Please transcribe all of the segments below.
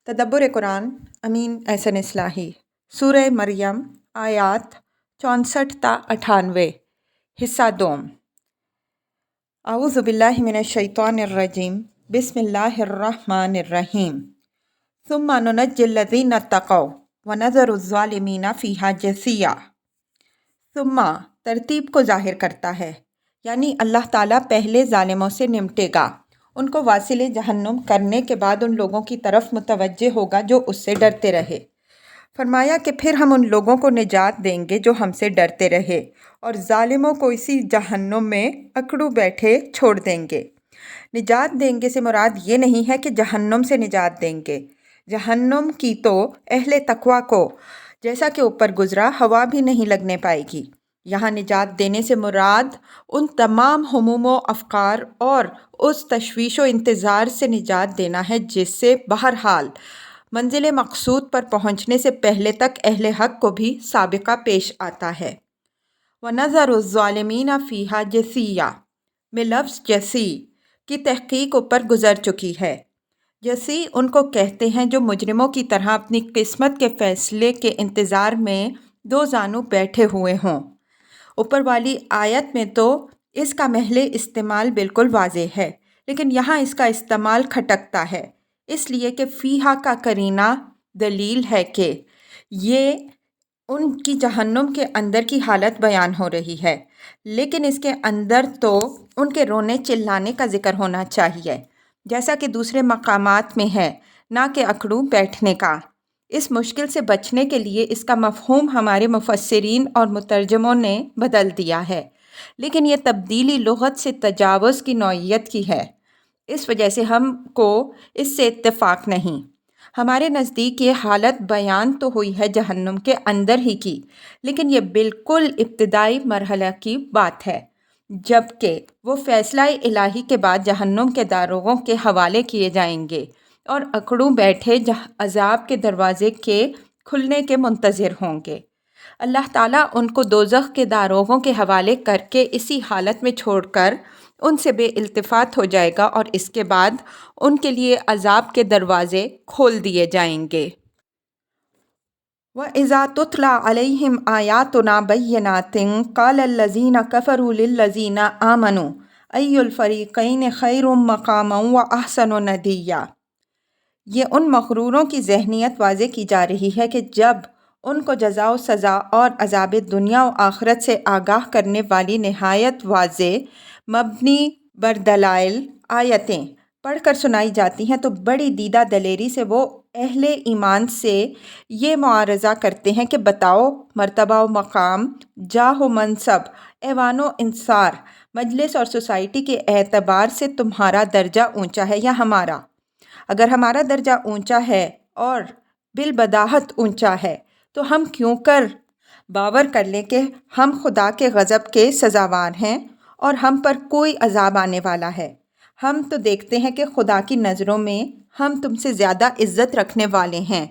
تدبر قرآن امین احسن اصلاحی سورہ مریم آیات 64 تا 98 حصہ دوم۔ اعوذ باللہ من الشیطان الرجیم بسم اللہ الرحمن الرحیم۔ ثم ننجی الذین اتقوا ونذر الظالمین فیہا جثیا۔ ثم ترتیب کو ظاہر کرتا ہے، یعنی اللہ تعالیٰ پہلے ظالموں سے نمٹے گا، ان کو واصل جہنم کرنے کے بعد ان لوگوں کی طرف متوجہ ہوگا جو اس سے ڈرتے رہے۔ فرمایا کہ پھر ہم ان لوگوں کو نجات دیں گے جو ہم سے ڈرتے رہے، اور ظالموں کو اسی جہنم میں اکڑو بیٹھے چھوڑ دیں گے۔ نجات دیں گے سے مراد یہ نہیں ہے کہ جہنم سے نجات دیں گے۔ جہنم کی تو اہل تقویٰ کو، جیسا کہ اوپر گزرا، ہوا بھی نہیں لگنے پائے گی۔ یہاں نجات دینے سے مراد ان تمام ہموم و افکار اور اس تشویش و انتظار سے نجات دینا ہے جس سے بہرحال منزل مقصود پر پہنچنے سے پہلے تک اہل حق کو بھی سابقہ پیش آتا ہے۔ وَنَذَرُ الظَّالِمِينَ فِيهَا جَثِيًّا میں لفظ جسی کی تحقیق اوپر گزر چکی ہے۔ جسی ان کو کہتے ہیں جو مجرموں کی طرح اپنی قسمت کے فیصلے کے انتظار میں دو زانو بیٹھے ہوئے ہوں۔ اوپر والی آیت میں تو اس کا محل استعمال بالکل واضح ہے، لیکن یہاں اس کا استعمال کھٹکتا ہے، اس لیے کہ فیہا کا قرینہ دلیل ہے کہ یہ ان کی جہنم کے اندر کی حالت بیان ہو رہی ہے، لیکن اس کے اندر تو ان کے رونے چلانے کا ذکر ہونا چاہیے، جیسا کہ دوسرے مقامات میں ہے، نہ کہ اکڑوں بیٹھنے کا۔ اس مشکل سے بچنے کے لیے اس کا مفہوم ہمارے مفسرین اور مترجموں نے بدل دیا ہے، لیکن یہ تبدیلی لغت سے تجاوز کی نوعیت کی ہے، اس وجہ سے ہم کو اس سے اتفاق نہیں۔ ہمارے نزدیک یہ حالت بیان تو ہوئی ہے جہنم کے اندر ہی کی، لیکن یہ بالکل ابتدائی مرحلہ کی بات ہے، جبکہ وہ فیصلہ الہی کے بعد جہنم کے داروغوں کے حوالے کیے جائیں گے اور اکڑوں بیٹھے عذاب کے دروازے کے کھلنے کے منتظر ہوں گے۔ اللہ تعالیٰ ان کو دوزخ کے داروغوں کے حوالے کر کے اسی حالت میں چھوڑ کر ان سے بے التفات ہو جائے گا اور اس کے بعد ان کے لیے عذاب کے دروازے کھول دیے جائیں گے۔ وَإِذَا تُتْلَى عَلَيْهِمْ آيَاتُنَا بَيِّنَاتٍ قَالَ الَّذِينَ كَفَرُوا لِلَّذِينَ آمَنُوا أَيُّ الْفَرِيقَيْنِ خَيْرٌ مَقَامًا وَأَحْسَنُ نَدِيًّا۔ یہ ان مغروروں کی ذہنیت واضح کی جا رہی ہے کہ جب ان کو جزا و سزا اور عذاب دنیا و آخرت سے آگاہ کرنے والی نہایت واضح مبنی بر دلائل آیتیں پڑھ کر سنائی جاتی ہیں تو بڑی دیدہ دلیری سے وہ اہل ایمان سے یہ معارضہ کرتے ہیں کہ بتاؤ، مرتبہ و مقام، جاہ و منصب، ایوان و انصار، مجلس اور سوسائٹی کے اعتبار سے تمہارا درجہ اونچا ہے یا ہمارا؟ اگر ہمارا درجہ اونچا ہے اور بالبداہت اونچا ہے تو ہم کیوں کر باور کر لیں کہ ہم خدا کے غضب کے سزاوار ہیں اور ہم پر کوئی عذاب آنے والا ہے۔ ہم تو دیکھتے ہیں کہ خدا کی نظروں میں ہم تم سے زیادہ عزت رکھنے والے ہیں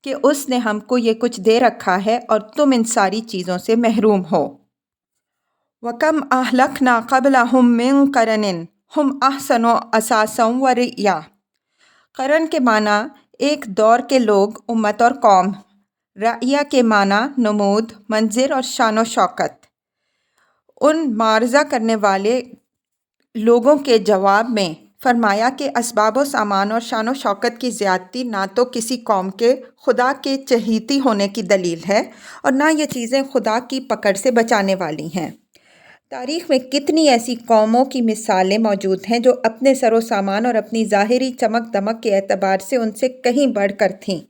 کہ اس نے ہم کو یہ کچھ دے رکھا ہے اور تم ان ساری چیزوں سے محروم ہو۔ وَكَمْ أَهْلَكْنَا قَبْلَهُمْ مِنْ قَرْنٍ هُمْ أَحْسَنُ أَثَاثًا وَرِئْيًا۔ قرن کے معنی ایک دور کے لوگ، امت اور قوم۔ رعیہ کے معنی نمود، منظر اور شان و شوکت۔ ان معارضہ کرنے والے لوگوں کے جواب میں فرمایا کہ اسباب و سامان اور شان و شوکت کی زیادتی نہ تو کسی قوم کے خدا کے چہیتی ہونے کی دلیل ہے اور نہ یہ چیزیں خدا کی پکڑ سے بچانے والی ہیں۔ تاریخ میں کتنی ایسی قوموں کی مثالیں موجود ہیں جو اپنے سر و سامان اور اپنی ظاہری چمک دمک کے اعتبار سے ان سے کہیں بڑھ کر تھیں،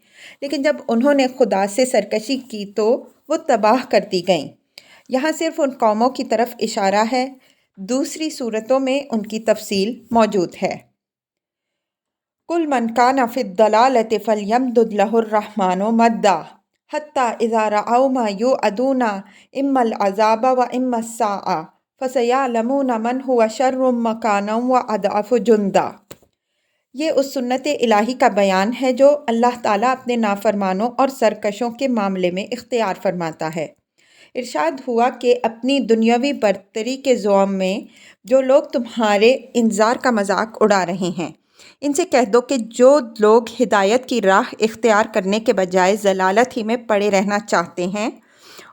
لیکن جب انہوں نے خدا سے سرکشی کی تو وہ تباہ کر دی گئیں۔ یہاں صرف ان قوموں کی طرف اشارہ ہے، دوسری صورتوں میں ان کی تفصیل موجود ہے۔ قُلْ مَنْ كَانَ فِي الضَّلَالَةِ فَلْيَمْدُدْ لَهُ الرَّحْمَنُ مَدًّا حَتَّى إِذَا رَأَوْا مَا يُوعَدُونَ إِمَّا الْعَذَابَ وَإِمَّا السَّاعَةَ فَسَيَعْلَمُونَ مَنْ هُوَ شَرٌّ مَكَانًا وَأَضْعَفُ جُنْدًا۔ یہ اس سنت الہی کا بیان ہے جو اللہ تعالیٰ اپنے نافرمانوں اور سرکشوں کے معاملے میں اختیار فرماتا ہے۔ ارشاد ہوا کہ اپنی دنیاوی برتری کے زعم میں جو لوگ تمہارے انذار کا مذاق اڑا رہے ہیں ان سے کہہ دو کہ جو لوگ ہدایت کی راہ اختیار کرنے کے بجائے ضلالت ہی میں پڑے رہنا چاہتے ہیں،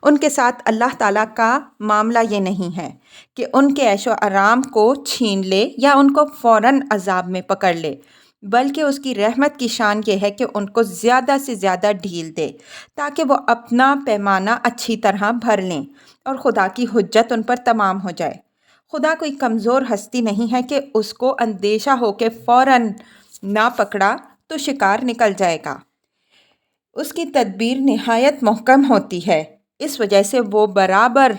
ان کے ساتھ اللہ تعالیٰ کا معاملہ یہ نہیں ہے کہ ان کے عیش و آرام کو چھین لے یا ان کو فوراً عذاب میں پکڑ لے، بلکہ اس کی رحمت کی شان یہ ہے کہ ان کو زیادہ سے زیادہ ڈھیل دے تاکہ وہ اپنا پیمانہ اچھی طرح بھر لیں اور خدا کی حجت ان پر تمام ہو جائے۔ خدا کوئی کمزور ہستی نہیں ہے کہ اس کو اندیشہ ہو کہ فوراً نہ پکڑا تو شکار نکل جائے گا۔ اس کی تدبیر نہایت محکم ہوتی ہے، اس وجہ سے وہ برابر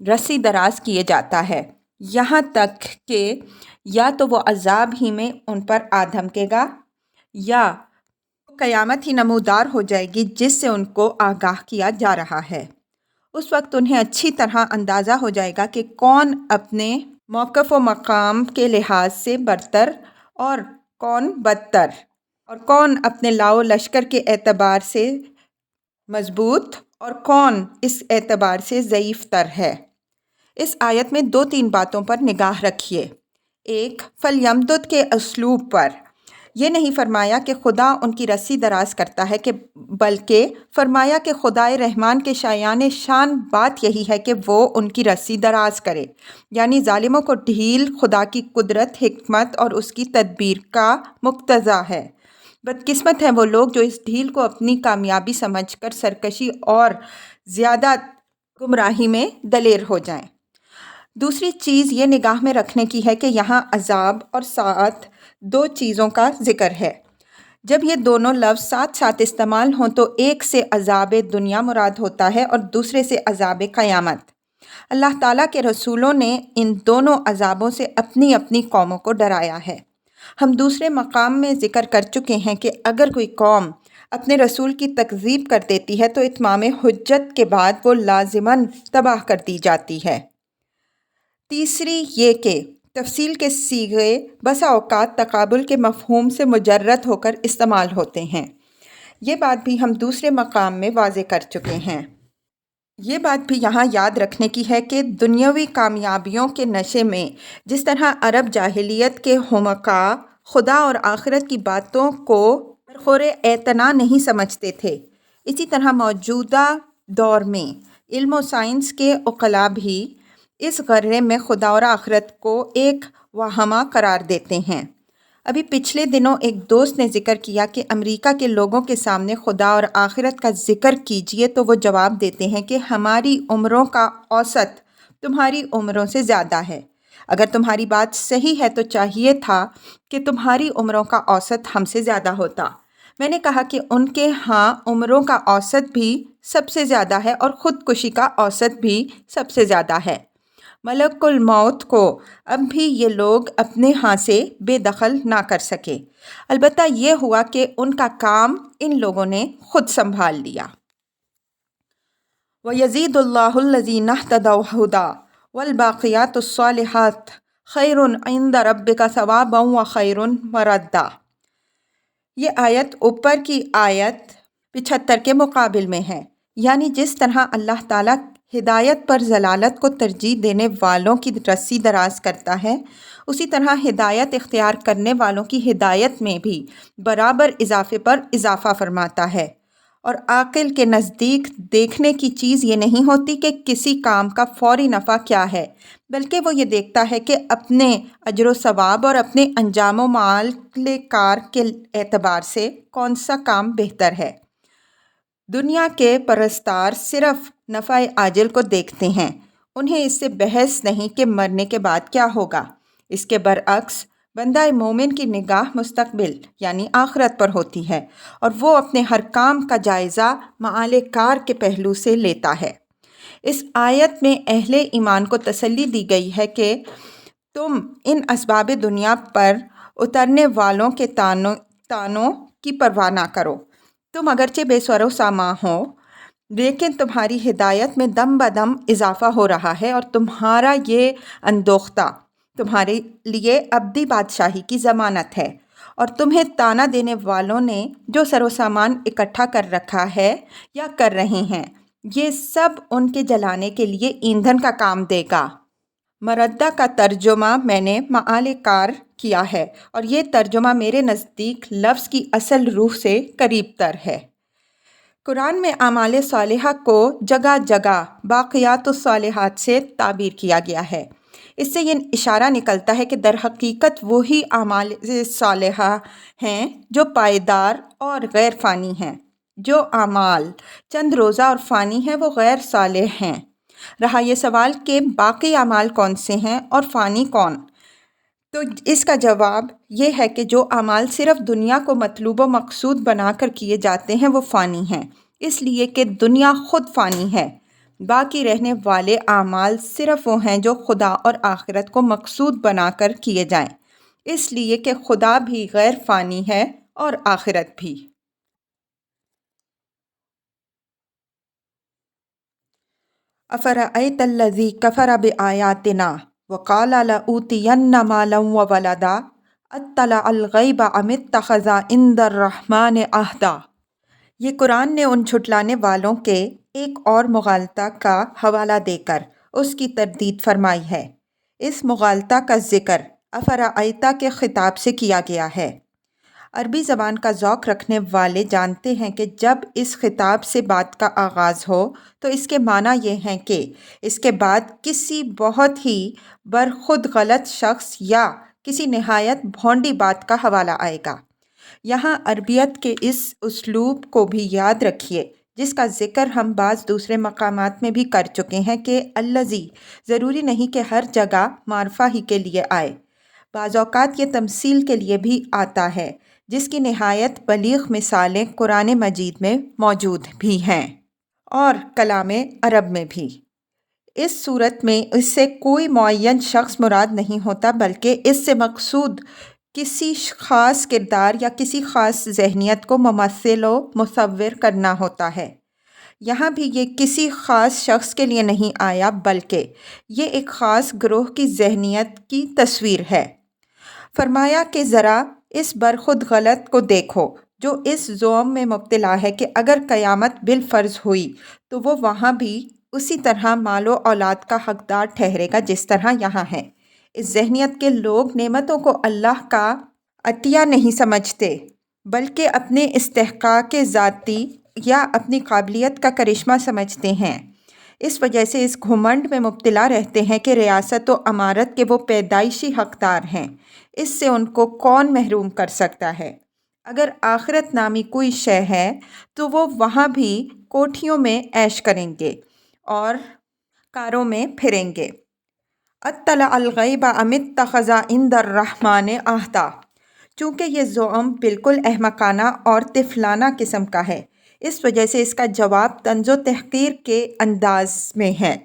رسی دراز کیے جاتا ہے، یہاں تک کہ یا تو وہ عذاب ہی میں ان پر آ دھمکے گا یا قیامت ہی نمودار ہو جائے گی جس سے ان کو آگاہ کیا جا رہا ہے۔ اس وقت انہیں اچھی طرح اندازہ ہو جائے گا کہ کون اپنے موقف و مقام کے لحاظ سے برتر اور کون بدتر، اور کون اپنے لاؤ لشکر کے اعتبار سے مضبوط اور کون اس اعتبار سے ضعیف تر ہے۔ اس آیت میں 2-3 باتوں پر نگاہ رکھیے۔ ایک، فَلْيَمْدُدْ کے اسلوب پر۔ یہ نہیں فرمایا کہ خدا ان کی رسی دراز کرتا ہے، بلکہ فرمایا کہ خدائے رحمان کے شایان شان بات یہی ہے کہ وہ ان کی رسی دراز کرے، یعنی ظالموں کو ڈھیل خدا کی قدرت، حکمت اور اس کی تدبیر کا مقتضا ہے۔ بدقسمت ہیں وہ لوگ جو اس ڈھیل کو اپنی کامیابی سمجھ کر سرکشی اور زیادہ گمراہی میں دلیر ہو جائیں۔ دوسری چیز یہ نگاہ میں رکھنے کی ہے کہ یہاں عذاب اور ساعت 2 چیزوں کا ذکر ہے۔ جب یہ دونوں لفظ ساتھ ساتھ استعمال ہوں تو ایک سے عذاب دنیا مراد ہوتا ہے اور دوسرے سے عذاب قیامت۔ اللہ تعالیٰ کے رسولوں نے ان دونوں عذابوں سے اپنی اپنی قوموں کو ڈرایا ہے۔ ہم دوسرے مقام میں ذکر کر چکے ہیں کہ اگر کوئی قوم اپنے رسول کی تکذیب کر دیتی ہے تو اتمام حجت کے بعد وہ لازماً تباہ کر دی جاتی ہے۔ تیسری یہ کہ تفصیل کے صیغے بسا اوقات تقابل کے مفہوم سے مجرد ہو کر استعمال ہوتے ہیں۔ یہ بات بھی ہم دوسرے مقام میں واضح کر چکے ہیں۔ یہ بات بھی یہاں یاد رکھنے کی ہے کہ دنیاوی کامیابیوں کے نشے میں جس طرح عرب جاہلیت کے حمقاء خدا اور آخرت کی باتوں کو برخور اعتنا نہیں سمجھتے تھے، اسی طرح موجودہ دور میں علم و سائنس کے عقلاء بھی اس غرے میں خدا اور آخرت کو ایک وہمہ قرار دیتے ہیں۔ ابھی پچھلے دنوں ایک دوست نے ذکر کیا کہ امریکہ کے لوگوں کے سامنے خدا اور آخرت کا ذکر کیجئے تو وہ جواب دیتے ہیں کہ ہماری عمروں کا اوسط تمہاری عمروں سے زیادہ ہے۔ اگر تمہاری بات صحیح ہے تو چاہیے تھا کہ تمہاری عمروں کا اوسط ہم سے زیادہ ہوتا۔ میں نے کہا کہ ان کے ہاں عمروں کا اوسط بھی سب سے زیادہ ہے اور خودکشی کا اوسط بھی سب سے زیادہ ہے۔ ملک الموت کو اب بھی یہ لوگ اپنے ہاں سے بے دخل نہ کر سکے، البتہ یہ ہوا کہ ان کا کام ان لوگوں نے خود سنبھال لیا۔ وَيَزِيدُ اللَّهُ الَّذِينَ اهْتَدَوْا هُدًى وَالْبَاقِيَاتُ الصَّالِحَاتُ خَيْرٌ عِندَ رَبِّكَ ثَوَابًا وَخَيْرٌ مَرَدًّا۔ یہ آیت اوپر کی آیت 75 کے مقابل میں ہے، یعنی جس طرح اللہ تعالیٰ ہدایت پر ضلالت کو ترجیح دینے والوں کی رسی دراز کرتا ہے، اسی طرح ہدایت اختیار کرنے والوں کی ہدایت میں بھی برابر اضافے پر اضافہ فرماتا ہے۔ اور عاقل کے نزدیک دیکھنے کی چیز یہ نہیں ہوتی کہ کسی کام کا فوری نفع کیا ہے، بلکہ وہ یہ دیکھتا ہے کہ اپنے اجر و ثواب اور اپنے انجام و معال کار کے اعتبار سے کون سا کام بہتر ہے۔ دنیا کے پرستار صرف نفع عاجل کو دیکھتے ہیں، انہیں اس سے بحث نہیں کہ مرنے کے بعد کیا ہوگا۔ اس کے برعکس بندہ مومن کی نگاہ مستقبل یعنی آخرت پر ہوتی ہے اور وہ اپنے ہر کام کا جائزہ معال کار کے پہلو سے لیتا ہے۔ اس آیت میں اہل ایمان کو تسلی دی گئی ہے کہ تم ان اسباب دنیا پر اترنے والوں کے تانوں کی پرواہ نہ کرو۔ تم اگرچہ بے سر و سامان ہو لیکن تمہاری ہدایت میں دم بدم اضافہ ہو رہا ہے اور تمہارا یہ اندوختہ تمہارے لیے ابدی بادشاہی کی ضمانت ہے، اور تمہیں تانا دینے والوں نے جو سر و سامان اکٹھا کر رکھا ہے یا کر رہے ہیں یہ سب ان کے جلانے کے لیے ایندھن کا کام دے گا۔ مردہ کا ترجمہ میں نے معال کار کیا ہے اور یہ ترجمہ میرے نزدیک لفظ کی اصل روح سے قریب تر ہے۔ قرآن میں اعمال صالحہ کو جگہ جگہ باقیات الصالحات سے تعبیر کیا گیا ہے۔ اس سے یہ اشارہ نکلتا ہے کہ در حقیقت وہی اعمال صالحہ ہیں جو پائیدار اور غیر فانی ہیں۔ جو اعمال چند روزہ اور فانی ہیں وہ غیر صالح ہیں۔ رہا یہ سوال کہ باقی اعمال کون سے ہیں اور فانی کون، تو اس کا جواب یہ ہے کہ جو اعمال صرف دنیا کو مطلوب و مقصود بنا کر کیے جاتے ہیں وہ فانی ہیں، اس لیے کہ دنیا خود فانی ہے۔ باقی رہنے والے اعمال صرف وہ ہیں جو خدا اور آخرت کو مقصود بنا کر کیے جائیں، اس لیے کہ خدا بھی غیر فانی ہے اور آخرت بھی۔ افرأیت الذی کفر بآیاتنا وقال لأوتین مالا وولدا اطلع الغیب ام اتخذ عند الرحمن عہدا۔ یہ قرآن نے ان جھٹلانے والوں کے ایک اور مغالطہ کا حوالہ دے کر اس کی تردید فرمائی ہے۔ اس مغالطہ کا ذکر افرأیت کے خطاب سے کیا گیا ہے۔ عربی زبان کا ذوق رکھنے والے جانتے ہیں کہ جب اس خطاب سے بات کا آغاز ہو تو اس کے معنی یہ ہیں کہ اس کے بعد کسی بہت ہی برخود غلط شخص یا کسی نہایت بھونڈی بات کا حوالہ آئے گا۔ یہاں عربیت کے اس اسلوب کو بھی یاد رکھیے جس کا ذکر ہم بعض دوسرے مقامات میں بھی کر چکے ہیں کہ الذی ضروری نہیں کہ ہر جگہ معرفہ ہی کے لیے آئے، بعض اوقات یہ تمثیل کے لیے بھی آتا ہے، جس کی نہایت بلیغ مثالیں قرآن مجید میں موجود بھی ہیں اور کلام عرب میں بھی۔ اس صورت میں اس سے کوئی معین شخص مراد نہیں ہوتا بلکہ اس سے مقصود کسی خاص کردار یا کسی خاص ذہنیت کو ممثل و مصور کرنا ہوتا ہے۔ یہاں بھی یہ کسی خاص شخص کے لیے نہیں آیا بلکہ یہ ایک خاص گروہ کی ذہنیت کی تصویر ہے۔ فرمایا کہ ذرا اس برخود غلط کو دیکھو جو اس زعم میں مبتلا ہے کہ اگر قیامت بالفرض ہوئی تو وہ وہاں بھی اسی طرح مال و اولاد کا حقدار ٹھہرے گا جس طرح یہاں ہے۔ اس ذہنیت کے لوگ نعمتوں کو اللہ کا عطیہ نہیں سمجھتے بلکہ اپنے استحقاق ذاتی یا اپنی قابلیت کا کرشمہ سمجھتے ہیں۔ اس وجہ سے اس گھمنڈ میں مبتلا رہتے ہیں کہ ریاست و امارت کے وہ پیدائشی حقدار ہیں، اس سے ان کو کون محروم کر سکتا ہے۔ اگر آخرت نامی کوئی شے ہے تو وہ وہاں بھی کوٹھیوں میں عیش کریں گے اور کاروں میں پھریں گے۔ اطلع الغیب ام اتخذ عند الرحمن عہدا۔ چونکہ یہ زعم بالکل احمقانہ اور طفلانہ قسم کا ہے، اس وجہ سے اس کا جواب طنز و تحقیر کے انداز میں ہے۔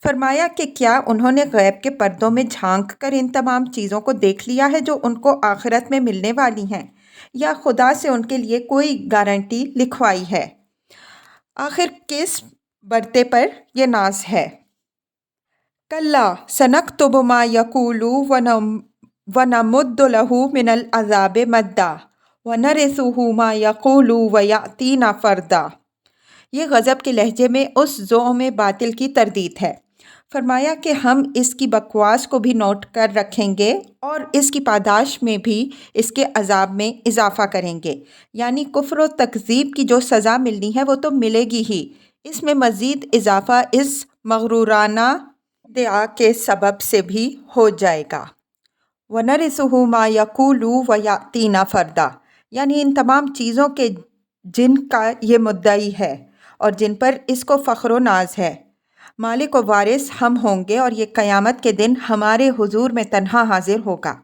فرمایا کہ کیا انہوں نے غیب کے پردوں میں جھانک کر ان تمام چیزوں کو دیکھ لیا ہے جو ان کو آخرت میں ملنے والی ہیں، یا خدا سے ان کے لیے کوئی گارنٹی لکھوائی ہے؟ آخر کس برتے پر یہ ناز ہے؟ کلا سنکتب ما یقول ونمد لہ من العذاب مدا ونرثہ ما یقول ویأتینا فردا۔ یہ غضب کے لہجے میں اس زعم باطل کی تردید ہے۔ فرمایا کہ ہم اس کی بکواس کو بھی نوٹ کر رکھیں گے اور اس کی پاداش میں بھی اس کے عذاب میں اضافہ کریں گے، یعنی کفر و تکذیب کی جو سزا ملنی ہے وہ تو ملے گی ہی، اس میں مزید اضافہ اس مغرورانہ ادعا کے سبب سے بھی ہو جائے گا۔ وَنَرِثُهُ مَا يَقُولُ وَيَأْتِينَا فَرْدًا، یعنی ان تمام چیزوں کے جن کا یہ مدعی ہے اور جن پر اس کو فخر و ناز ہے، مالک و وارث ہم ہوں گے اور یہ قیامت کے دن ہمارے حضور میں تنہا حاضر ہوگا۔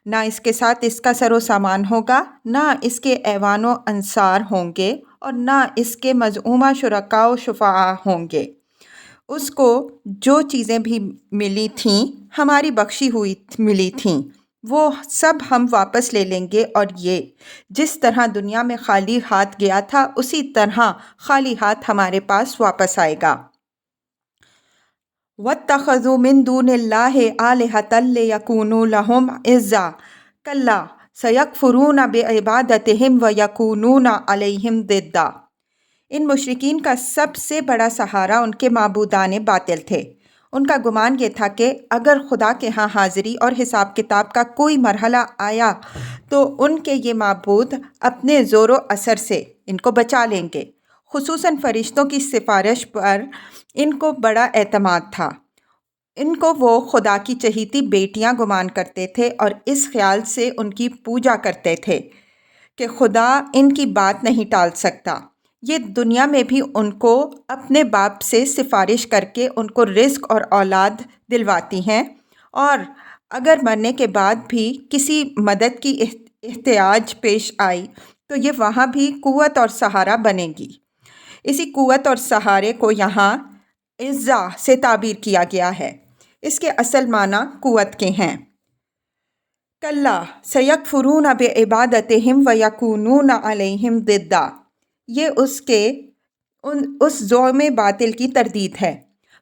نہ اس کے ساتھ اس کا سر و سامان ہوگا، نہ اس کے ایوان و انصار ہوں گے اور نہ اس کے مزعومہ شرکاء و شفعاء ہوں گے۔ اس کو جو چیزیں بھی ملی تھیں ہماری بخشی ہوئی ملی تھیں وہ سب ہم واپس لے لیں گے، اور یہ جس طرح دنیا میں خالی ہاتھ گیا تھا اسی طرح خالی ہاتھ ہمارے پاس واپس آئے گا۔ وَاتَّخَذُوا مِن دُونِ اللَّهِ آلِهَةً لِيَكُونُوا لَهُمْ عِزًّا كَلَّا سَيَكْفُرُونَ بِعِبَادَتِهِمْ وَيَكُونُونَ عَلَيْهِمْ ضِدًّا۔ ان مشرکین کا سب سے بڑا سہارا ان کے معبودان باطل تھے۔ ان کا گمان یہ تھا کہ اگر خدا کے ہاں حاضری اور حساب کتاب کا کوئی مرحلہ آیا تو ان کے یہ معبود اپنے زور و اثر سے ان کو بچا لیں گے۔ خصوصاً فرشتوں کی سفارش پر ان کو بڑا اعتماد تھا۔ ان کو وہ خدا کی چہیتی بیٹیاں گمان کرتے تھے اور اس خیال سے ان کی پوجا کرتے تھے کہ خدا ان کی بات نہیں ٹال سکتا۔ یہ دنیا میں بھی ان کو اپنے باپ سے سفارش کر کے ان کو رزق اور اولاد دلواتی ہیں، اور اگر مرنے کے بعد بھی کسی مدد کی احتیاج پیش آئی تو یہ وہاں بھی قوت اور سہارا بنے گی۔ اسی قوت اور سہارے کو یہاں عزا سے تعبیر کیا گیا ہے۔ اس کے اصل معنی قوت کے ہیں۔ کلا سیکفرون بعبادتہم ویکونون علیہم ضدا، یہ اس زعم باطل کی تردید ہے۔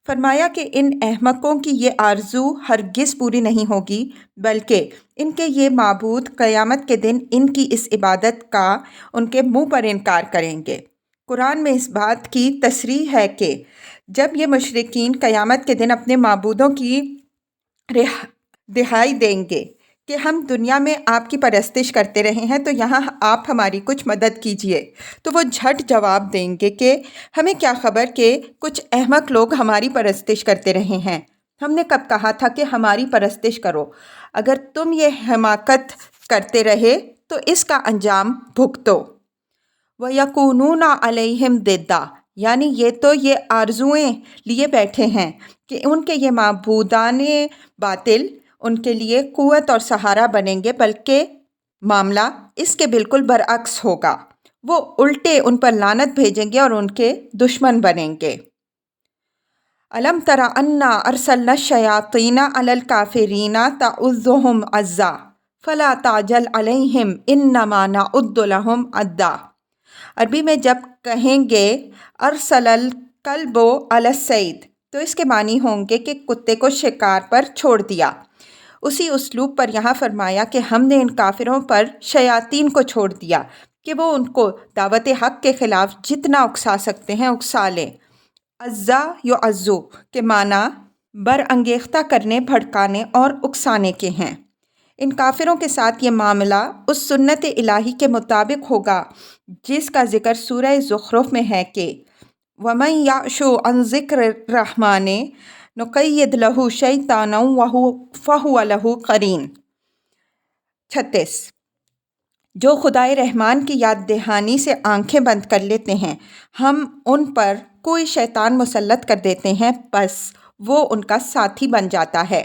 فرمایا کہ ان احمقوں کی یہ آرزو ہرگز پوری نہیں ہوگی، بلکہ ان کے یہ معبود قیامت کے دن ان کی اس عبادت کا ان کے منہ پر انکار کریں گے۔ قرآن میں اس بات کی تصریح ہے کہ جب یہ مشرکین قیامت کے دن اپنے معبودوں کی دہائی دیں گے کہ ہم دنیا میں آپ کی پرستش کرتے رہے ہیں تو یہاں آپ ہماری کچھ مدد کیجئے، تو وہ جھٹ جواب دیں گے کہ ہمیں کیا خبر کہ کچھ احمق لوگ ہماری پرستش کرتے رہے ہیں، ہم نے کب کہا تھا کہ ہماری پرستش کرو؟ اگر تم یہ حماقت کرتے رہے تو اس کا انجام بھگتو۔ وَيَكُونُونَ عَلَيْهِمْ ضِدًّا، یعنی یہ تو یہ آرزوئیں لیے بیٹھے ہیں کہ ان کے یہ معبودان باطل ان کے لیے قوت اور سہارا بنیں گے، بلکہ معاملہ اس کے بالکل برعکس ہوگا، وہ الٹے ان پر لعنت بھیجیں گے اور ان کے دشمن بنیں گے۔ أَلَمْ تَرَ أَنَّا أَرْسَلْنَا الشَّيَاطِينَ عَلَى الْكَافِرِينَ تَعُزُّهُمْ عَزًّا فَلَا تَعْجَلْ عَلَيْهِمْ إِنَّمَا نَعُدُّ لَهُمْ عَدًّا۔ عربی میں جب کہیں گے ارسل الکلب علی الصید تو اس کے معنی ہوں گے کہ کتے کو شکار پر چھوڑ دیا۔ اسی اسلوب پر یہاں فرمایا کہ ہم نے ان کافروں پر شیاطین کو چھوڑ دیا کہ وہ ان کو دعوت حق کے خلاف جتنا اکسا سکتے ہیں اکسا لیں۔ عزا یعزو کے معنی برانگیختہ کرنے، بھڑکانے اور اکسانے کے ہیں۔ ان کافروں کے ساتھ یہ معاملہ اس سنت الہی کے مطابق ہوگا جس کا ذکر سورہ زخرف میں ہے کہ وَمَن يَعْشُ عَن ذِكْرِ الرَّحْمَنِ نُقَيِّضْ لَهُ شَيْطَانًا فَهُوَ لَهُ قَرِينٌ۔ 36۔ جو خدائے رحمان کی یاد دہانی سے آنکھیں بند کر لیتے ہیں ہم ان پر کوئی شیطان مسلط کر دیتے ہیں، بس وہ ان کا ساتھی بن جاتا ہے۔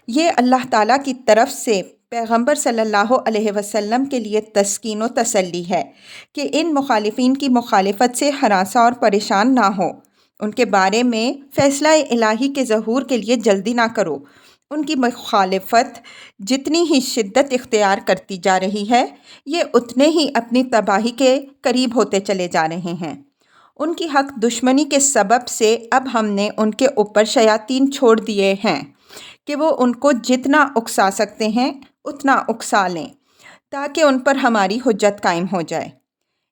یہ اللہ تعالیٰ کی طرف سے پیغمبر صلی اللہ علیہ وسلم کے لیے تسکین و تسلی ہے کہ ان مخالفین کی مخالفت سے ہراساں اور پریشان نہ ہو، ان کے بارے میں فیصلہ الہی کے ظہور کے لیے جلدی نہ کرو۔ ان کی مخالفت جتنی ہی شدت اختیار کرتی جا رہی ہے یہ اتنے ہی اپنی تباہی کے قریب ہوتے چلے جا رہے ہیں۔ ان کی حق دشمنی کے سبب سے اب ہم نے ان کے اوپر شیاطین چھوڑ دیے ہیں کہ وہ ان کو جتنا اکسا سکتے ہیں اتنا اکسا لیں تاکہ ان پر ہماری حجت قائم ہو جائے۔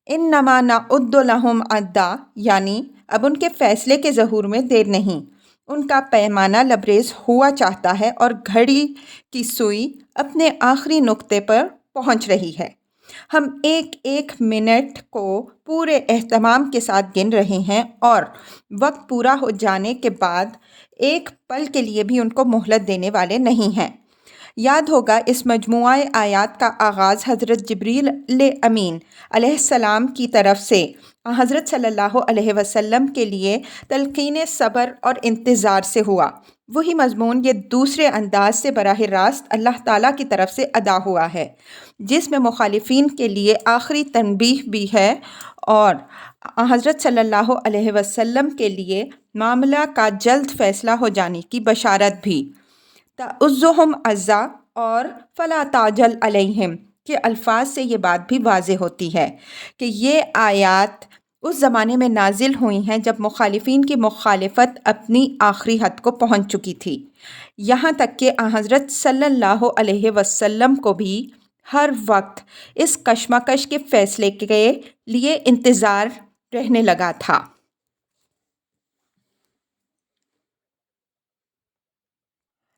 انما نعد لہم عدا، یعنی اب ان کے فیصلے کے ظہور میں دیر نہیں، ان کا پیمانہ لبریز ہوا چاہتا ہے اور گھڑی کی سوئی اپنے آخری نقطے پر پہنچ رہی ہے۔ ہم ایک ایک منٹ کو پورے اہتمام کے ساتھ گن رہے ہیں اور وقت پورا ہو جانے کے بعد ایک پل کے لیے بھی ان کو مہلت دینے والے نہیں ہیں۔ یاد ہوگا اس مجموعہ آیات کا آغاز حضرت جبریل امین علیہ السلام کی طرف سے حضرت صلی اللہ علیہ وسلم کے لیے تلقین صبر اور انتظار سے ہوا۔ وہی مضمون یہ دوسرے انداز سے براہ راست اللہ تعالیٰ کی طرف سے ادا ہوا ہے، جس میں مخالفین کے لیے آخری تنبیہ بھی ہے اور حضرت صلی اللہ علیہ وسلم کے لیے معاملہ کا جلد فیصلہ ہو جانے کی بشارت بھی۔ تعزہم عزا اور فلا تعجل علیہم کے الفاظ سے یہ بات بھی واضح ہوتی ہے کہ یہ آیات اس زمانے میں نازل ہوئی ہیں جب مخالفین کی مخالفت اپنی آخری حد کو پہنچ چکی تھی، یہاں تک کہ حضرت صلی اللہ علیہ وسلم کو بھی ہر وقت اس کشمکش کے فیصلے کے لیے انتظار رہنے لگا تھا۔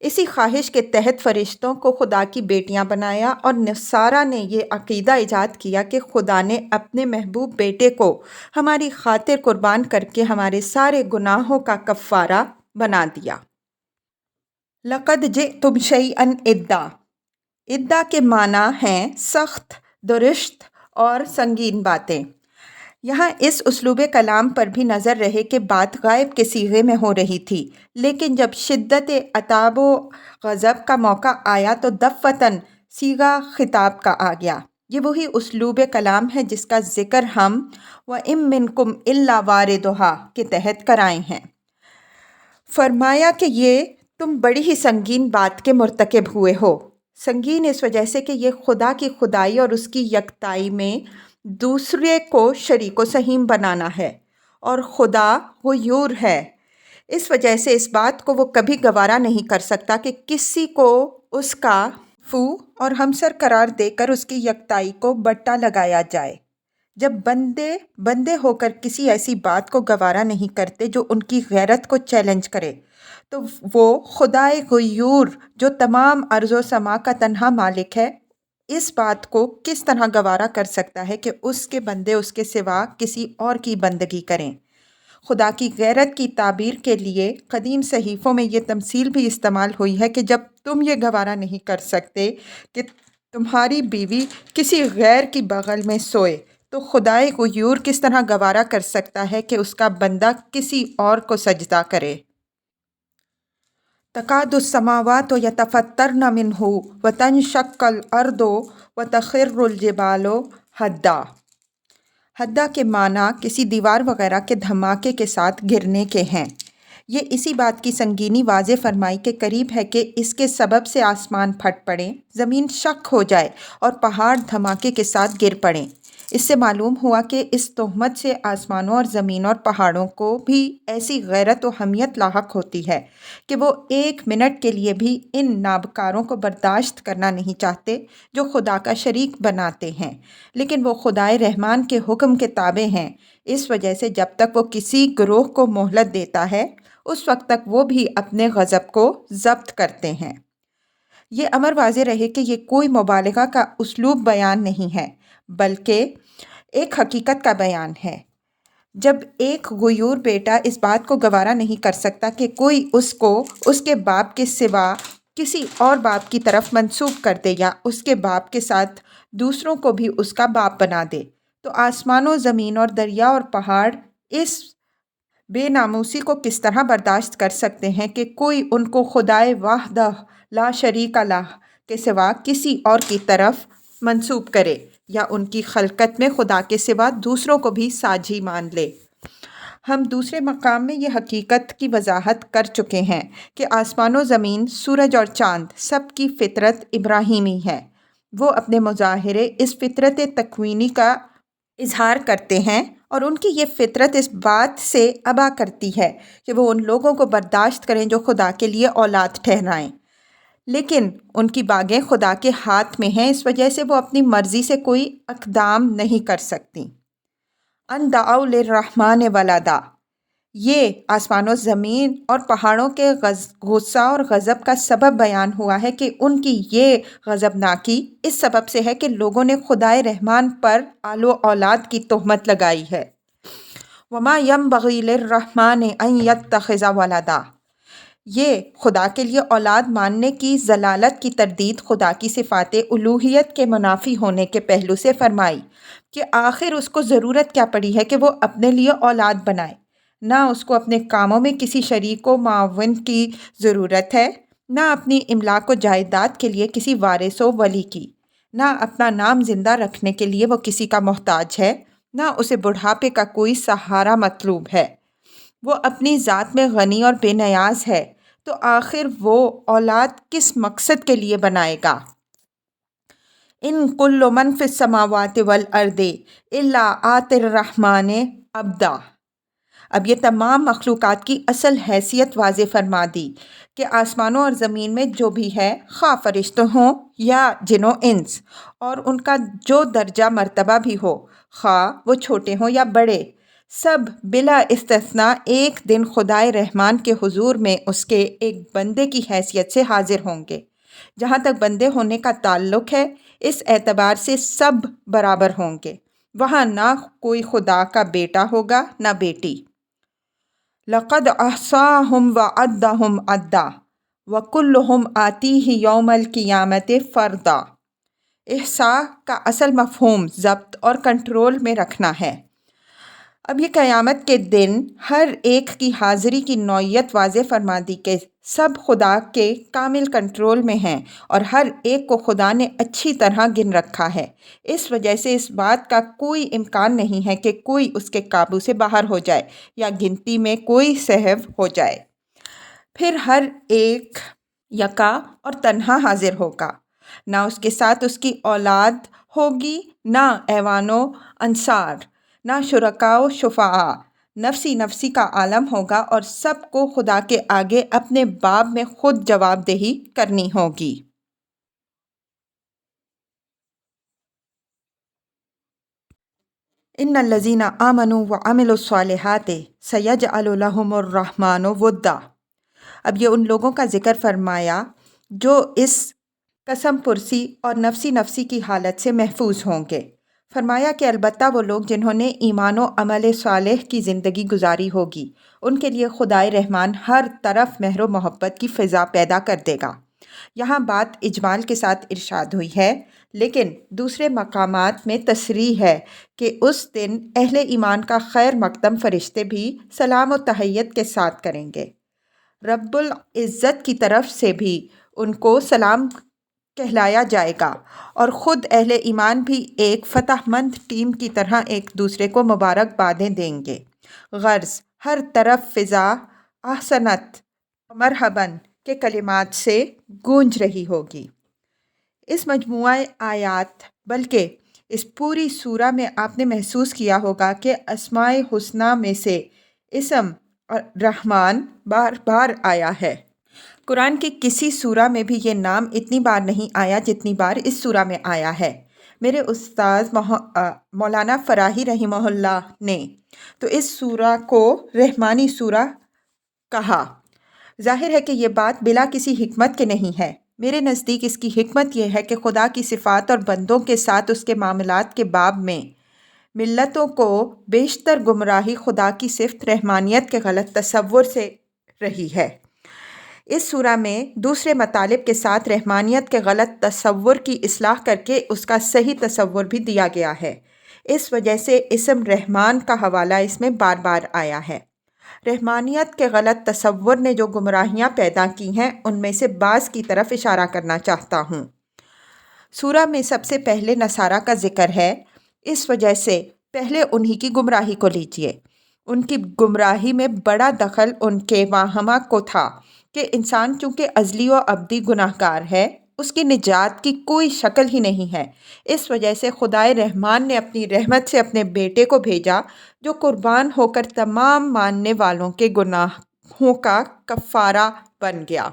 اسی خواہش کے تحت فرشتوں کو خدا کی بیٹیاں بنایا، اور نصارہ نے یہ عقیدہ ایجاد کیا کہ خدا نے اپنے محبوب بیٹے کو ہماری خاطر قربان کر کے ہمارے سارے گناہوں کا کفارہ بنا دیا۔ لقد جئتم شیئا ادا۔ ادا کے معنی ہیں سخت، درست اور سنگین باتیں۔ یہاں اس اسلوب کلام پر بھی نظر رہے کہ بات غائب کے صیغے میں ہو رہی تھی، لیکن جب شدت عتاب و غضب کا موقع آیا تو دفعتاً صیغہ خطاب کا آ گیا۔ یہ وہی اسلوب کلام ہے جس کا ذکر ہم وَإِن مِّنكُمْ إِلَّا وَارِدُهَا کے تحت کرائے ہیں۔ فرمایا کہ یہ تم بڑی ہی سنگین بات کے مرتکب ہوئے ہو۔ سنگین اس وجہ سے کہ یہ خدا کی خدائی اور اس کی یکتائی میں دوسرے کو شریک و سہیم بنانا ہے، اور خدا غیور ہے۔ اس وجہ سے اس بات کو وہ کبھی گوارا نہیں کر سکتا کہ کسی کو اس کا فو اور ہمسر قرار دے کر اس کی یکتائی کو بٹا لگایا جائے۔ جب بندے ہو کر کسی ایسی بات کو گوارا نہیں کرتے جو ان کی غیرت کو چیلنج کرے، تو وہ خدائے غیور جو تمام ارض و سما کا تنہا مالک ہے، اس بات کو کس طرح گوارا کر سکتا ہے کہ اس کے بندے اس کے سوا کسی اور کی بندگی کریں۔ خدا کی غیرت کی تعبیر کے لیے قدیم صحیفوں میں یہ تمثیل بھی استعمال ہوئی ہے کہ جب تم یہ گوارا نہیں کر سکتے کہ تمہاری بیوی کسی غیر کی بغل میں سوئے، تو خدائے غیور کس طرح گوارا کر سکتا ہے کہ اس کا بندہ کسی اور کو سجدہ کرے۔ تکاد السماوات یتفطرن منہ وتنشق الارض وتخر الجبال ہدا۔ ہدا کے معنی کسی دیوار وغیرہ کے دھماکے کے ساتھ گرنے کے ہیں۔ یہ اسی بات کی سنگینی واضح فرمائی کہ قریب ہے کہ اس کے سبب سے آسمان پھٹ پڑیں، زمین شق ہو جائے اور پہاڑ دھماکے کے ساتھ گر پڑیں۔ اس سے معلوم ہوا کہ اس تہمت سے آسمانوں اور زمین اور پہاڑوں کو بھی ایسی غیرت و حمیت لاحق ہوتی ہے کہ وہ ایک منٹ کے لیے بھی ان نابکاروں کو برداشت کرنا نہیں چاہتے جو خدا کا شریک بناتے ہیں، لیکن وہ خدائے رحمان کے حکم کے تابع ہیں۔ اس وجہ سے جب تک وہ کسی گروہ کو مہلت دیتا ہے، اس وقت تک وہ بھی اپنے غضب کو ضبط کرتے ہیں۔ یہ امر واضح رہے کہ یہ کوئی مبالغہ کا اسلوب بیان نہیں ہے، بلکہ ایک حقیقت کا بیان ہے۔ جب ایک غیور بیٹا اس بات کو گوارا نہیں کر سکتا کہ کوئی اس کو اس کے باپ کے سوا کسی اور باپ کی طرف منسوب کر دے یا اس کے باپ کے ساتھ دوسروں کو بھی اس کا باپ بنا دے، تو آسمانوں، زمین اور دریا اور پہاڑ اس بے ناموسی کو کس طرح برداشت کر سکتے ہیں کہ کوئی ان کو خدائے وحدہ لا شریک لہ کے سوا کسی اور کی طرف منسوب کرے یا ان کی خلقت میں خدا کے سوا دوسروں کو بھی ساجی مان لے۔ ہم دوسرے مقام میں یہ حقیقت کی وضاحت کر چکے ہیں کہ آسمان و زمین، سورج اور چاند سب کی فطرت ابراہیمی ہے۔ وہ اپنے مظاہرے اس فطرت تکوینی کا اظہار کرتے ہیں، اور ان کی یہ فطرت اس بات سے ابا کرتی ہے کہ وہ ان لوگوں کو برداشت کریں جو خدا کے لیے اولاد ٹھہرائیں، لیکن ان کی باغیں خدا کے ہاتھ میں ہیں، اس وجہ سے وہ اپنی مرضی سے کوئی اقدام نہیں کر سکتی۔ ان دعوا للرحمن ولدا، یہ آسمان و زمین اور پہاڑوں کے غصہ اور غضب کا سبب بیان ہوا ہے کہ ان کی یہ غضبناکی اس سبب سے ہے کہ لوگوں نے خدائے رحمان پر آل و اولاد کی تہمت لگائی ہے۔ وما ینبغی للرحمن ان یتخذ ولدا، یہ خدا کے لیے اولاد ماننے کی ضلالت کی تردید خدا کی صفات الوہیت کے منافی ہونے کے پہلو سے فرمائی کہ آخر اس کو ضرورت کیا پڑی ہے کہ وہ اپنے لیے اولاد بنائے۔ نہ اس کو اپنے کاموں میں کسی شریک و معاون کی ضرورت ہے، نہ اپنی املاک و جائیداد کے لیے کسی وارث و ولی کی، نہ اپنا نام زندہ رکھنے کے لیے وہ کسی کا محتاج ہے، نہ اسے بڑھاپے کا کوئی سہارا مطلوب ہے۔ وہ اپنی ذات میں غنی اور بے نیاز ہے، تو آخر وہ اولاد کس مقصد کے لیے بنائے گا؟ ان کل من فی السماوات والارض الا آتی الرحمن عبدا۔ اب یہ تمام مخلوقات کی اصل حیثیت واضح فرما دی کہ آسمانوں اور زمین میں جو بھی ہے، خواہ فرشتے ہوں یا جن و انس، اور ان کا جو درجہ مرتبہ بھی ہو، خواہ وہ چھوٹے ہوں یا بڑے، سب بلا استثناء ایک دن خدائے رحمان کے حضور میں اس کے ایک بندے کی حیثیت سے حاضر ہوں گے۔ جہاں تک بندے ہونے کا تعلق ہے، اس اعتبار سے سب برابر ہوں گے۔ وہاں نہ کوئی خدا کا بیٹا ہوگا نہ بیٹی۔ لَقَدْ أَحْصَاهُمْ وَعَدَّهُمْ عَدًّا وَكُلُّهُمْ آتِيهِ يَوْمَ الْقِيَامَةِ فَرْدًا۔ احصاء کا اصل مفہوم ضبط اور کنٹرول میں رکھنا ہے۔ اب یہ قیامت کے دن ہر ایک کی حاضری کی نوعیت واضح فرما دی کہ سب خدا کے کامل کنٹرول میں ہیں اور ہر ایک کو خدا نے اچھی طرح گن رکھا ہے۔ اس وجہ سے اس بات کا کوئی امکان نہیں ہے کہ کوئی اس کے قابو سے باہر ہو جائے یا گنتی میں کوئی سہو ہو جائے۔ پھر ہر ایک یکا اور تنہا حاضر ہوگا، نہ اس کے ساتھ اس کی اولاد ہوگی، نہ ایوان و انصار، نہ شرکاء و شفعاء۔ نفسی نفسی کا عالم ہوگا اور سب کو خدا کے آگے اپنے باب میں خود جواب دہی کرنی ہوگی۔ ان الذین آمنوا وعملوا الصالحات سیجعل لهم الرحمن ودا۔ اب یہ ان لوگوں کا ذکر فرمایا جو اس قسم پرسی اور نفسی نفسی کی حالت سے محفوظ ہوں گے۔ فرمایا کہ البتہ وہ لوگ جنہوں نے ایمان و عمل صالح کی زندگی گزاری ہوگی، ان کے لیے خدائے رحمان ہر طرف مہر و محبت کی فضا پیدا کر دے گا۔ یہاں بات اجمال کے ساتھ ارشاد ہوئی ہے، لیکن دوسرے مقامات میں تصریح ہے کہ اس دن اہل ایمان کا خیر مقدم فرشتے بھی سلام و تحیت کے ساتھ کریں گے۔ رب العزت کی طرف سے بھی ان کو سلام کہلایا جائے گا اور خود اہل ایمان بھی ایک فتح مند ٹیم کی طرح ایک دوسرے کو مبارکبادیں دیں گے۔ غرض ہر طرف فضا احسنت مرحباً کے کلمات سے گونج رہی ہوگی۔ اس مجموعہ آیات بلکہ اس پوری سورہ میں آپ نے محسوس کیا ہوگا کہ اسماء حسنیٰ میں سے اسم رحمان بار بار آیا ہے۔ قرآن کی کسی سورہ میں بھی یہ نام اتنی بار نہیں آیا جتنی بار اس سورہ میں آیا ہے۔ میرے استاذ مولانا فراہی رحمہ اللہ نے تو اس سورہ کو رحمانی سورہ کہا۔ ظاہر ہے کہ یہ بات بلا کسی حکمت کے نہیں ہے۔ میرے نزدیک اس کی حکمت یہ ہے کہ خدا کی صفات اور بندوں کے ساتھ اس کے معاملات کے باب میں ملتوں کو بیشتر گمراہی خدا کی صفت رحمانیت کے غلط تصور سے رہی ہے۔ اس سورہ میں دوسرے مطالب کے ساتھ رحمانیت کے غلط تصور کی اصلاح کر کے اس کا صحیح تصور بھی دیا گیا ہے۔ اس وجہ سے اسم رحمان کا حوالہ اس میں بار بار آیا ہے۔ رحمانیت کے غلط تصور نے جو گمراہیاں پیدا کی ہیں ان میں سے بعض کی طرف اشارہ کرنا چاہتا ہوں۔ سورہ میں سب سے پہلے نصارہ کا ذکر ہے، اس وجہ سے پہلے انہی کی گمراہی کو لیجئے۔ ان کی گمراہی میں بڑا دخل ان کے واہمہ کو تھا کہ انسان چونکہ ازلی و ابدی گناہ گار ہے، اس کی نجات کی کوئی شکل ہی نہیں ہے۔ اس وجہ سے خدائے رحمان نے اپنی رحمت سے اپنے بیٹے کو بھیجا جو قربان ہو کر تمام ماننے والوں کے گناہوں کا کفارہ بن گیا۔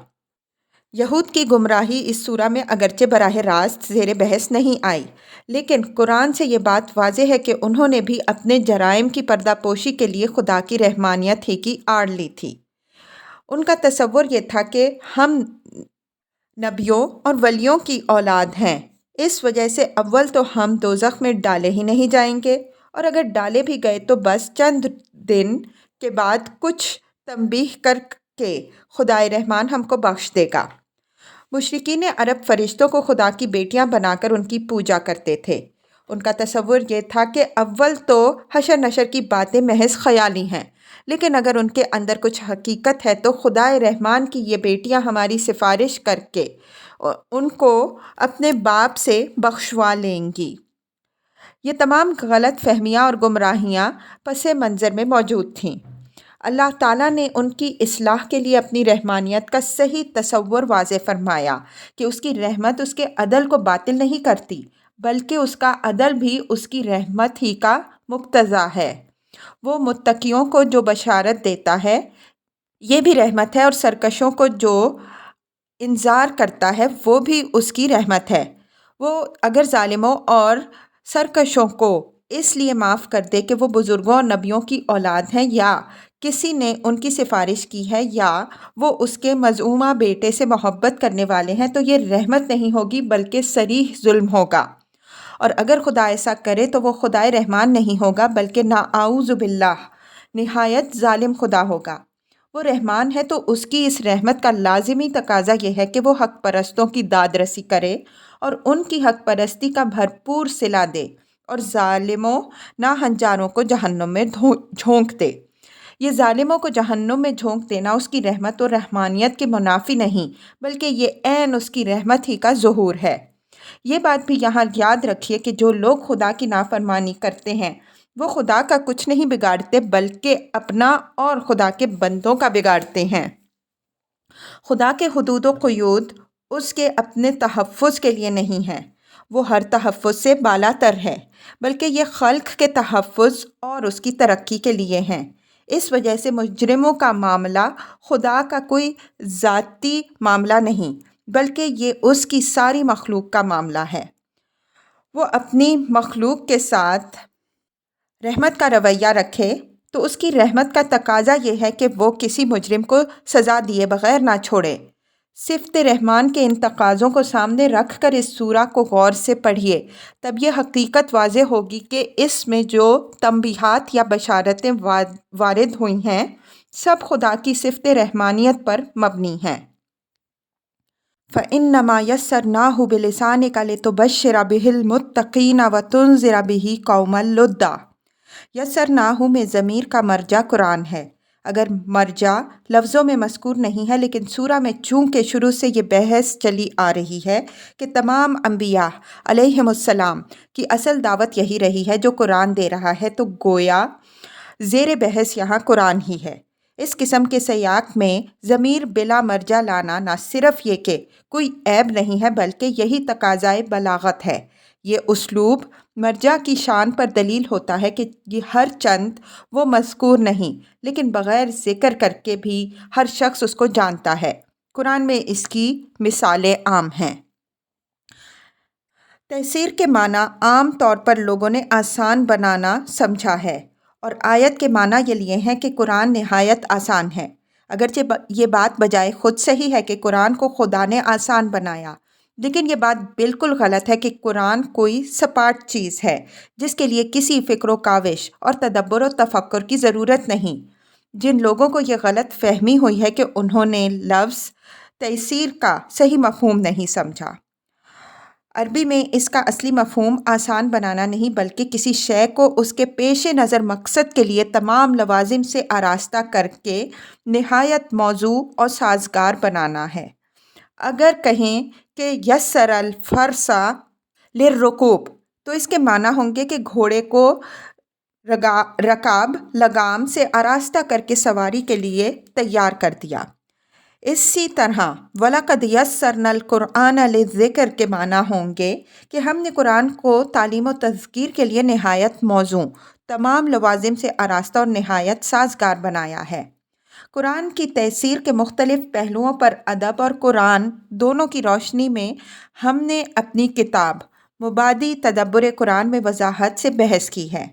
یہود کی گمراہی اس سورہ میں اگرچہ براہ راست زیر بحث نہیں آئی، لیکن قرآن سے یہ بات واضح ہے کہ انہوں نے بھی اپنے جرائم کی پردہ پوشی کے لیے خدا کی رحمانیت ہی کی آڑ لی تھی۔ ان کا تصور یہ تھا کہ ہم نبیوں اور ولیوں کی اولاد ہیں، اس وجہ سے اول تو ہم دوزخ میں ڈالے ہی نہیں جائیں گے، اور اگر ڈالے بھی گئے تو بس چند دن کے بعد کچھ تنبیہ کر کے خدائے رحمان ہم کو بخش دے گا۔ مشرکین عرب فرشتوں کو خدا کی بیٹیاں بنا کر ان کی پوجا کرتے تھے۔ ان کا تصور یہ تھا کہ اول تو حشر نشر کی باتیں محض خیالی ہیں، لیکن اگر ان کے اندر کچھ حقیقت ہے تو خدائے رحمان کی یہ بیٹیاں ہماری سفارش کر کے ان کو اپنے باپ سے بخشوا لیں گی۔ یہ تمام غلط فہمیاں اور گمراہیاں پس منظر میں موجود تھیں۔ اللہ تعالیٰ نے ان کی اصلاح کے لیے اپنی رحمانیت کا صحیح تصور واضح فرمایا کہ اس کی رحمت اس کے عدل کو باطل نہیں کرتی، بلکہ اس کا عدل بھی اس کی رحمت ہی کا مقتضا ہے۔ وہ متقیوں کو جو بشارت دیتا ہے یہ بھی رحمت ہے، اور سرکشوں کو جو انذار کرتا ہے وہ بھی اس کی رحمت ہے۔ وہ اگر ظالموں اور سرکشوں کو اس لیے معاف کر دے کہ وہ بزرگوں اور نبیوں کی اولاد ہیں، یا کسی نے ان کی سفارش کی ہے، یا وہ اس کے مظعومہ بیٹے سے محبت کرنے والے ہیں، تو یہ رحمت نہیں ہوگی بلکہ صریح ظلم ہوگا۔ اور اگر خدا ایسا کرے تو وہ خدائے رحمان نہیں ہوگا بلکہ ناعوذ باللہ نہایت ظالم خدا ہوگا۔ وہ رحمان ہے تو اس کی اس رحمت کا لازمی تقاضا یہ ہے کہ وہ حق پرستوں کی داد رسی کرے اور ان کی حق پرستی کا بھرپور صلہ دے، اور ظالموں ناہنجاروں کو جہنم میں جھونک دے۔ یہ ظالموں کو جہنم میں جھونک دینا اس کی رحمت اور رحمانیت کے منافی نہیں، بلکہ یہ عین اس کی رحمت ہی کا ظہور ہے۔ یہ بات بھی یہاں یاد رکھیے کہ جو لوگ خدا کی نافرمانی کرتے ہیں وہ خدا کا کچھ نہیں بگاڑتے بلکہ اپنا اور خدا کے بندوں کا بگاڑتے ہیں۔ خدا کے حدود و قیود اس کے اپنے تحفظ کے لیے نہیں ہیں، وہ ہر تحفظ سے بالا تر ہے، بلکہ یہ خلق کے تحفظ اور اس کی ترقی کے لیے ہیں۔ اس وجہ سے مجرموں کا معاملہ خدا کا کوئی ذاتی معاملہ نہیں، بلکہ یہ اس کی ساری مخلوق کا معاملہ ہے۔ وہ اپنی مخلوق کے ساتھ رحمت کا رویہ رکھے تو اس کی رحمت کا تقاضا یہ ہے کہ وہ کسی مجرم کو سزا دیے بغیر نہ چھوڑے۔ صفت رحمان کے ان تقاضوں کو سامنے رکھ کر اس سورہ کو غور سے پڑھیے، تب یہ حقیقت واضح ہوگی کہ اس میں جو تنبیہات یا بشارتیں وارد ہوئی ہیں سب خدا کی صفت رحمانیت پر مبنی ہیں۔ فَإِنَّمَا يَسَّرْنَاهُ بِلِسَانِكَ لِتُبَشِّرَ بِهِ الْمُتَّقِينَ وَتُنذِرَ بِهِ قَوْمًا لُدًّا۔ یسرناہ میں ضمیر کا مرجع قرآن ہے۔ اگر مرجع لفظوں میں مذکور نہیں ہے، لیکن سورہ میں چونکہ شروع سے یہ بحث چلی آ رہی ہے کہ تمام انبیاء علیہم السلام کی اصل دعوت یہی رہی ہے جو قرآن دے رہا ہے، تو گویا زیر بحث یہاں قرآن ہی ہے۔ اس قسم کے سیاق میں ضمیر بلا مرجع لانا نہ صرف یہ کہ کوئی عیب نہیں ہے بلکہ یہی تقاضائے بلاغت ہے۔ یہ اسلوب مرجع کی شان پر دلیل ہوتا ہے کہ یہ ہر چند وہ مذکور نہیں، لیکن بغیر ذکر کر کے بھی ہر شخص اس کو جانتا ہے۔ قرآن میں اس کی مثالیں عام ہیں۔ تیسیر کے معنی عام طور پر لوگوں نے آسان بنانا سمجھا ہے، اور آیت کے معنی یہ لیے ہیں کہ قرآن نہایت آسان ہے۔ اگرچہ یہ بات بجائے خود صحیح ہے کہ قرآن کو خدا نے آسان بنایا، لیکن یہ بات بالکل غلط ہے کہ قرآن کوئی سپاٹ چیز ہے جس کے لیے کسی فکر و کاوش اور تدبر و تفکر کی ضرورت نہیں۔ جن لوگوں کو یہ غلط فہمی ہوئی ہے کہ انہوں نے لفظ تیسیر کا صحیح مفہوم نہیں سمجھا۔ عربی میں اس کا اصلی مفہوم آسان بنانا نہیں بلکہ کسی شے کو اس کے پیش نظر مقصد کے لیے تمام لوازم سے آراستہ کر کے نہایت موزوں اور سازگار بنانا ہے۔ اگر کہیں کہ یسر الفرس للرکوب تو اس کے معنی ہوں گے کہ گھوڑے کو رکاب لگام سے آراستہ کر کے سواری کے لیے تیار کر دیا۔ اسی طرح وَلَقَدْ يَسَّرْنَا الْقُرْآنَ لِلذِّكْرِ کے معنی ہوں گے کہ ہم نے قرآن کو تعلیم و تذکیر کے لیے نہایت موزوں، تمام لوازم سے آراستہ اور نہایت سازگار بنایا ہے۔ قرآن کی تیسیر کے مختلف پہلوؤں پر ادب اور قرآن دونوں کی روشنی میں ہم نے اپنی کتاب مبادی تدبر قرآن میں وضاحت سے بحث کی ہے۔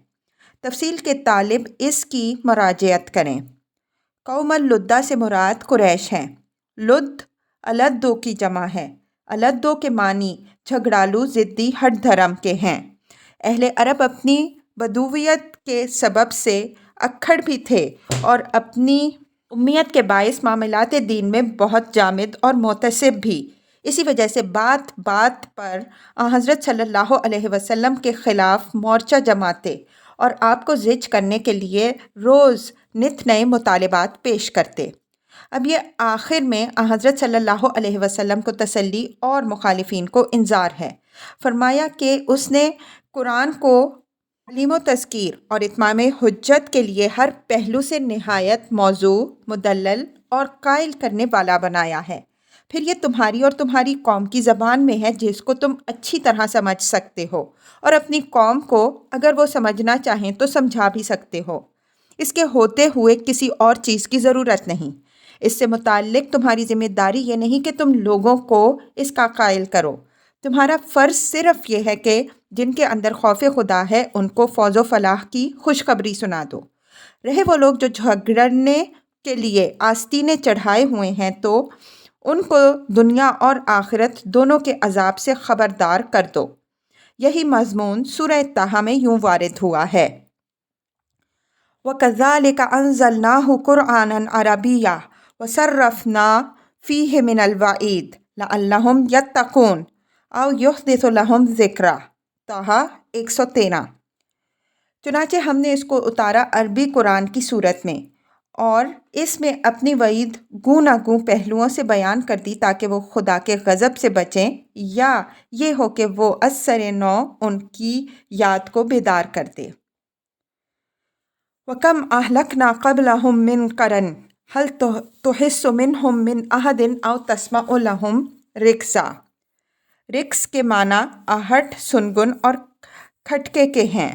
تفصیل کے طالب اس کی مراجعت کریں۔ قوم اللدہ سے مراد قریش ہیں۔ لد الدو کی جمع ہے۔ الدو کے معنی جھگڑالو، ضدی، ہٹ دھرم کے ہیں۔ اہل عرب اپنی بدویت کے سبب سے اکھڑ بھی تھے اور اپنی امیت کے باعث معاملات دین میں بہت جامد اور متعصب بھی۔ اسی وجہ سے بات بات پر حضرت صلی اللہ علیہ وسلم کے خلاف مورچہ جماتے اور آپ کو زج کرنے کے لیے روز نت نئے مطالبات پیش کرتے۔ اب یہ آخر میں حضرت صلی اللہ علیہ وسلم کو تسلی اور مخالفین کو انذار ہے۔ فرمایا کہ اس نے قرآن کو تعلیم و تذکیر اور اتمام حجت کے لیے ہر پہلو سے نہایت موزوں، مدلل اور قائل کرنے والا بنایا ہے۔ پھر یہ تمہاری اور تمہاری قوم کی زبان میں ہے جس کو تم اچھی طرح سمجھ سکتے ہو، اور اپنی قوم کو اگر وہ سمجھنا چاہیں تو سمجھا بھی سکتے ہو۔ اس کے ہوتے ہوئے کسی اور چیز کی ضرورت نہیں۔ اس سے متعلق تمہاری ذمہ داری یہ نہیں کہ تم لوگوں کو اس کا قائل کرو۔ تمہارا فرض صرف یہ ہے کہ جن کے اندر خوف خدا ہے ان کو فوز و فلاح کی خوشخبری سنا دو۔ رہے وہ لوگ جو جھگڑنے کے لیے آستینے چڑھائے ہوئے ہیں تو ان کو دنیا اور آخرت دونوں کے عذاب سے خبردار کر دو۔ یہی مضمون سورہ طٰہٰ میں یوں وارد ہوا ہے۔ وَكَذَلِكَ أَنزَلْنَاهُ قُرْآنًا عَرَبِيًّا وَصَرَّفْنَا فِيهِ مِنَ الْوَعِيدِ لَعَلَّهُمْ يَتَّقُونَ أَوْ يُحْدِثُ لَهُمْ ذِكْرًا۔ طٰہٰ 113۔ چنانچہ ہم نے اس کو اتارا عربی قرآن کی صورت میں اور اس میں اپنی وعید گوں نہ گوں پہلوؤں سے بیان کر دی تاکہ وہ خدا کے غضب سے بچیں یا یہ ہو کہ وہ از سر نو ان کی یاد کو بیدار کر دے۔ وَكَمْ أَهْلَكْنَا قَبْلَهُمْ مِنْ قَرْنٍ هَلْ تُحِسُّ مِنْهُمْ مِنْ أَحَدٍ أَوْ تَسْمَعُ لَهُمْ رِكْزًا۔ رِکس کے معنی آہٹ، سنگن اور کھٹکے کے ہیں۔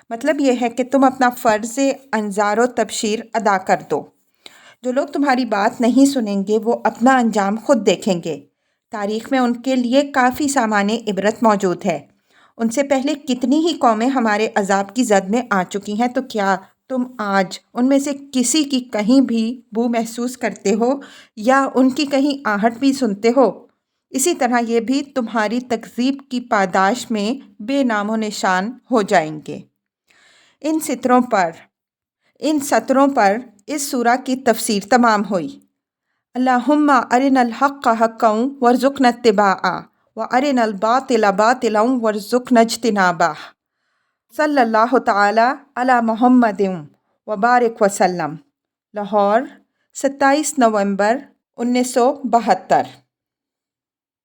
مطلب یہ ہے کہ تم اپنا فرض انذار و تبشیر ادا کر دو۔ جو لوگ تمہاری بات نہیں سنیں گے وہ اپنا انجام خود دیکھیں گے۔ تاریخ میں ان کے لیے کافی سامان عبرت موجود ہے۔ ان سے پہلے کتنی ہی قومیں ہمارے عذاب کی زد میں آ چکی ہیں، تو کیا تم آج ان میں سے کسی کی کہیں بھی بو محسوس کرتے ہو یا ان کی کہیں آہٹ بھی سنتے ہو؟ اسی طرح یہ بھی تمہاری تکذیب کی پاداش میں بے نام و نشان ہو جائیں گے۔ ان سطروں پر اس سورہ کی تفسیر تمام ہوئی۔ اللہم ارنا الحق حقا وارزقنا اتباعہ وارنا الباطل باطلا وارزقنا اجتنابہ۔ صلی اللہ تعالی علی محمد وبارک وسلم۔ لاہور، 27 نومبر 1972۔